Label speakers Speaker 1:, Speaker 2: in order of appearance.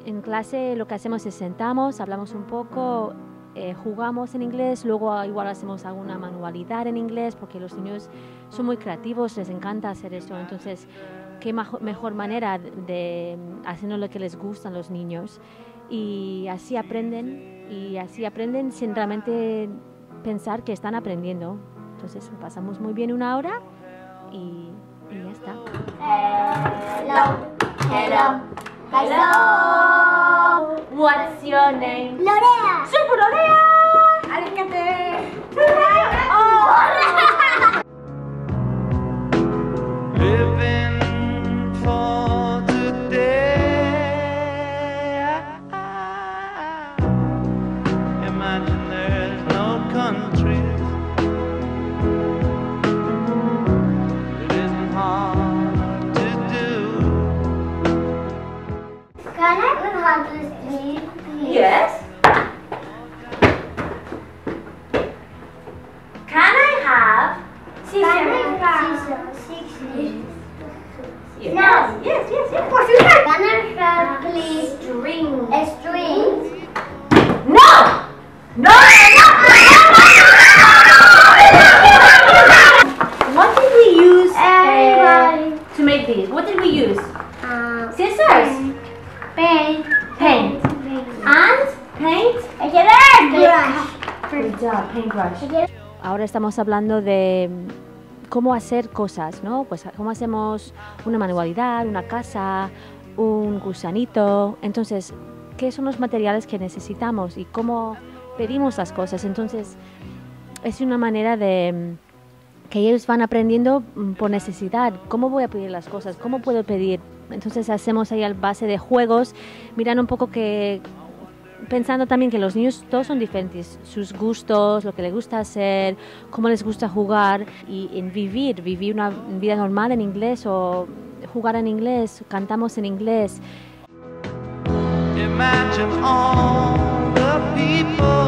Speaker 1: En clase lo que hacemos es sentamos, hablamos un poco, jugamos en inglés, luego igual hacemos alguna manualidad en inglés porque los niños son muy creativos, les encanta hacer eso. Entonces, qué mejor manera de hacer lo que les gustan los niños y así aprenden sin realmente pensar que están aprendiendo. Entonces, pasamos muy bien una hora y ya está.
Speaker 2: Hello, hello, hello.
Speaker 1: What's your name?
Speaker 2: Lorea.
Speaker 1: ¡Super Lorea!
Speaker 2: Alicante.
Speaker 3: Living for today. Imagine there's no countries. It isn't hard to do.
Speaker 2: Can I learn how to speak, please?
Speaker 1: Yes. Can I have
Speaker 2: Can I have 6 leaves?
Speaker 1: Yes.
Speaker 2: No.
Speaker 1: Yes.
Speaker 2: Can I have, please,
Speaker 1: String.
Speaker 2: a string?
Speaker 1: No! What did we use to make these? What did we use? Scissors.
Speaker 2: Paint.
Speaker 1: Paint. And paint.
Speaker 2: Hay que ver.
Speaker 1: Good job, paintbrush. Ahora estamos hablando de cómo hacer cosas, ¿no? Pues cómo hacemos una manualidad, una casa, un gusanito. Entonces, ¿qué son los materiales que necesitamos y cómo pedimos las cosas? Entonces, es una manera de que ellos van aprendiendo por necesidad. ¿Cómo voy a pedir las cosas? ¿Cómo puedo pedir? Entonces, hacemos ahí a base de juegos, mirando un poco que pensando también que los niños todos son diferentes, sus gustos, lo que les gusta hacer, cómo les gusta jugar y en vivir una vida normal en inglés o jugar en inglés, cantamos en inglés.
Speaker 3: Imagine all the people